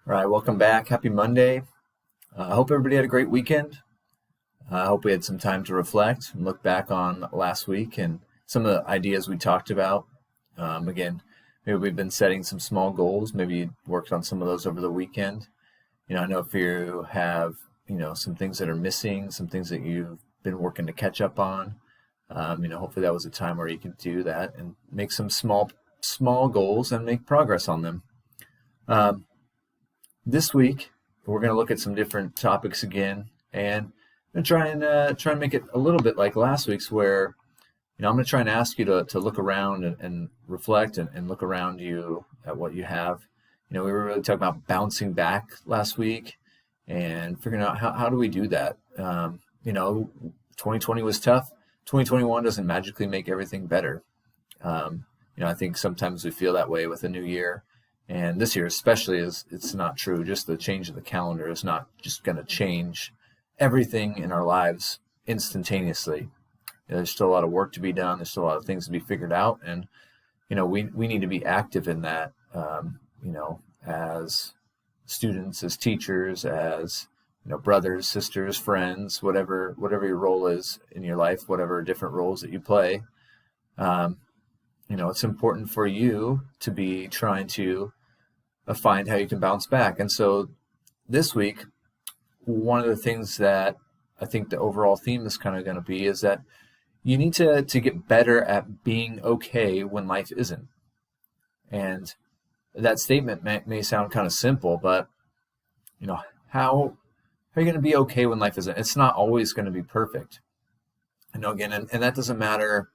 All right, welcome back. Happy Monday. I hope everybody had a great weekend. I hope we had some time to reflect and look back on last week and some of the ideas we talked about. Again, maybe we've been setting some small goals. Maybe you worked on some of those over the weekend. I know if you have, some things that are missing, some things that you've been working to catch up on. Hopefully that was a time where you can do that and make some small goals and make progress on them. This week, we're going to look at some different topics again, and I'm going to try and make it a little bit like last week's, where I'm going to try and ask you to look around and reflect and look around you at what you have. We were really talking about bouncing back last week and figuring out how do we do that. 2020 was tough. 2021 doesn't magically make everything better. I think sometimes we feel that way with a new year. And this year especially it's not true. Just the change of the calendar is not just going to change everything in our lives instantaneously. There's still a lot of work to be done. There's still a lot of things to be figured out. And, we need to be active in that, as students, as teachers, as, brothers, sisters, friends, whatever your role is in your life, whatever different roles that you play. It's important for you to be trying to find how you can bounce back. And so this week, one of the things that I think the overall theme is kind of going to be is that you need to get better at being okay when life isn't. And that statement may sound kind of simple, but how are you going to be okay when life isn't? It's not always going to be perfect. Again, and that doesn't matter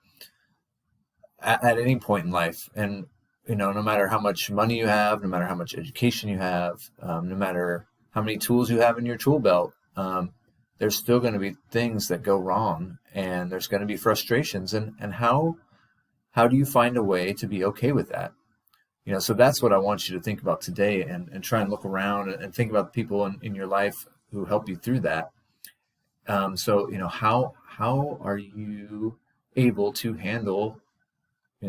at any point in life. And, no matter how much money you have, no matter how much education you have, no matter how many tools you have in your tool belt, there's still going to be things that go wrong, and there's going to be frustrations. And how do you find a way to be okay with that? So that's what I want you to think about today, and try and look around and think about the people in your life who help you through that. How are you able to handle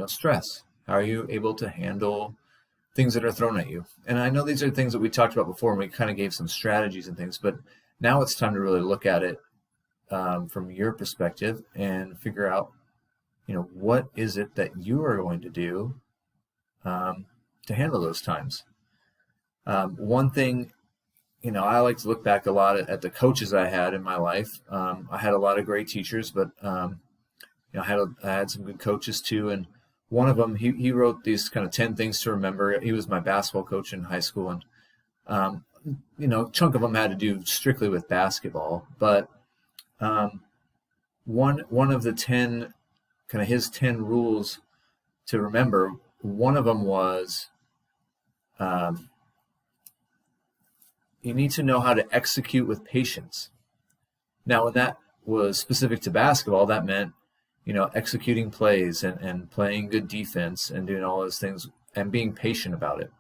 stress? How are you able to handle things that are thrown at you? And I know these are things that we talked about before, and we kind of gave some strategies and things, but now it's time to really look at it from your perspective and figure out, what is it that you are going to do to handle those times. One thing, I like to look back a lot at the coaches I had in my life. I had a lot of great teachers, but I had some good coaches too. And one of them, he wrote these kind of 10 things to remember. He was my basketball coach in high school, and a chunk of them had to do strictly with basketball. But one of the 10, kind of his 10 rules to remember, one of them was you need to know how to execute with patience. Now, when that was specific to basketball, that meant executing plays and playing good defense and doing all those things and being patient about it.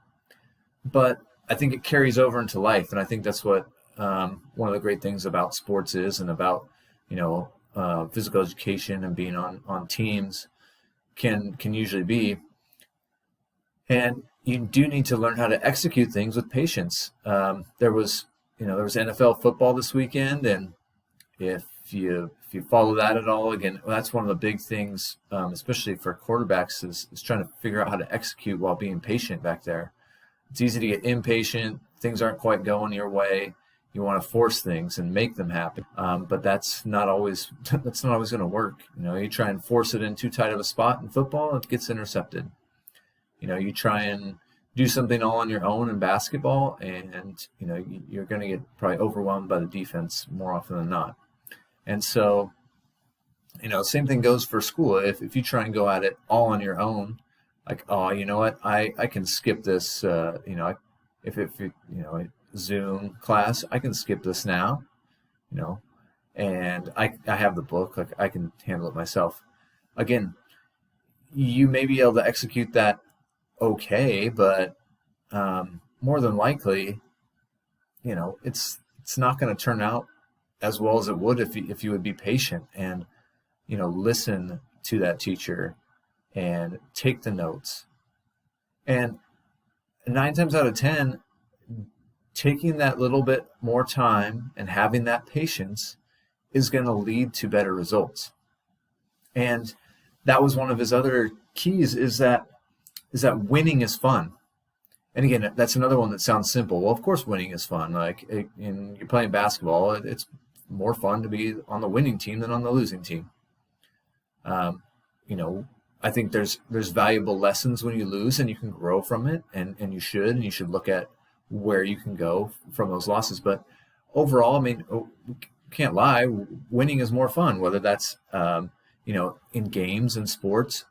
But I think it carries over into life, and I think that's what one of the great things about sports is, and about physical education and being on teams can usually be. And you do need to learn how to execute things with patience. There was NFL football this weekend, and if you follow that at all, again, that's one of the big things, especially for quarterbacks, is trying to figure out how to execute while being patient back there. It's easy to get impatient. Things aren't quite going your way. You want to force things and make them happen, but that's not always going to work. You try and force it in too tight of a spot in football, it gets intercepted. You try and do something all on your own in basketball, and you're going to get probably overwhelmed by the defense more often than not. And so, same thing goes for school. If you try and go at it all on your own, like, oh, you know what, I can skip this. If Zoom class, I can skip this now. And I have the book, like I can handle it myself. Again, you may be able to execute that okay, but more than likely, it's not going to turn out as well as it would if you would be patient and listen to that teacher and take the notes. And 9 times out of 10, taking that little bit more time and having that patience is going to lead to better results. And that was one of his other keys, is that winning is fun. And again, that's another one that sounds simple. Well, of course, winning is fun. Like you're playing basketball, it's more fun to be on the winning team than on the losing team. I think there's valuable lessons when you lose, and you can grow from it, and you should look at where you can go from those losses. But overall, I mean, can't lie, winning is more fun, whether that's in games and sports,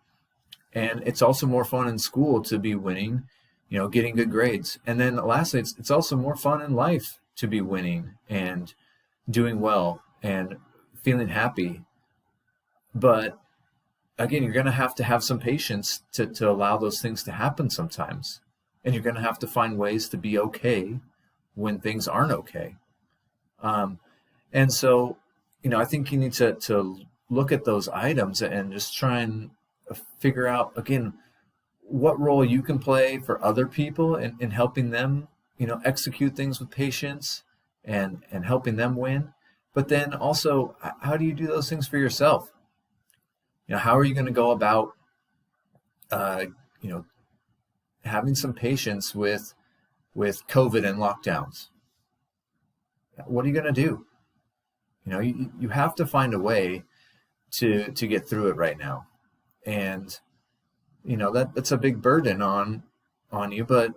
and it's also more fun in school to be winning, getting good grades. And then lastly, it's also more fun in life to be winning and doing well and feeling happy. But again, you're going to have some patience to allow those things to happen sometimes. And you're going to have to find ways to be okay when things aren't okay. And so, I think you need to look at those items and just try and figure out, again, what role you can play for other people in helping them, execute things with patience and helping them win. But then also, how do you do those things for yourself? How are you going to go about, having some patience with COVID and lockdowns? What are you going to do? You have to find a way to get through it right now. And, that's a big burden on you, but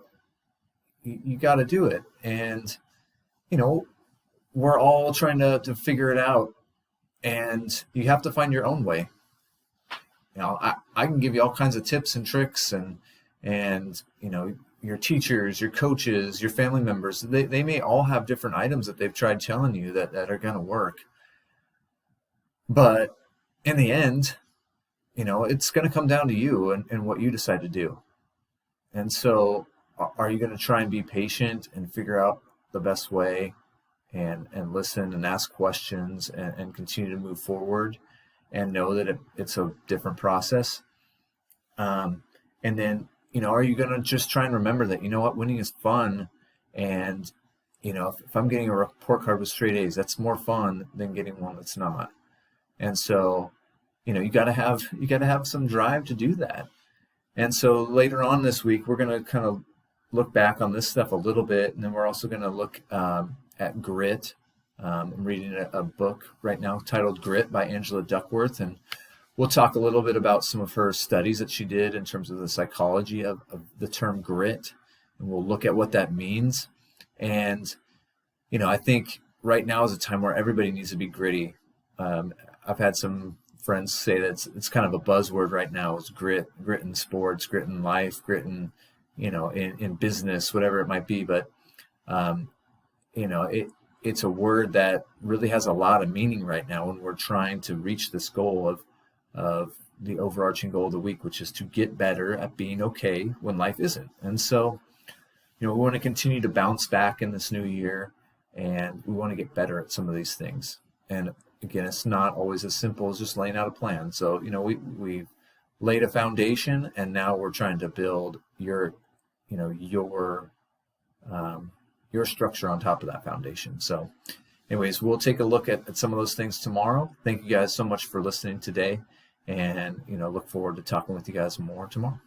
you got to do it. And, we're all trying to figure it out, and you have to find your own way. I can give you all kinds of tips and tricks, and your teachers, your coaches, your family members, they may all have different items that they've tried telling you that are going to work. But in the end, it's going to come down to you and what you decide to do. And so are you going to try and be patient and figure out the best way and listen and ask questions and continue to move forward and know that it's a different process? And then, are you going to just try and remember that, winning is fun. And, if I'm getting a report card with straight A's, that's more fun than getting one that's not. And so, you got to have some drive to do that. And so later on this week, we're going to kind of look back on this stuff a little bit. And then we're also going to look at grit. I'm reading a book right now titled Grit by Angela Duckworth, and we'll talk a little bit about some of her studies that she did in terms of the psychology of the term grit, and we'll look at what that means. And, I think right now is a time where everybody needs to be gritty. I've had some friends say that it's kind of a buzzword right now, is grit in sports, grit in life, grit in, in business, whatever it might be. But, it's a word that really has a lot of meaning right now when we're trying to reach this goal of the overarching goal of the week, which is to get better at being okay when life isn't. And so, we want to continue to bounce back in this new year, and we want to get better at some of these things. And again, it's not always as simple as just laying out a plan. So, we've laid a foundation, and now we're trying to build your structure on top of that foundation. So anyways, we'll take a look at some of those things tomorrow. Thank you guys so much for listening today, and look forward to talking with you guys more tomorrow.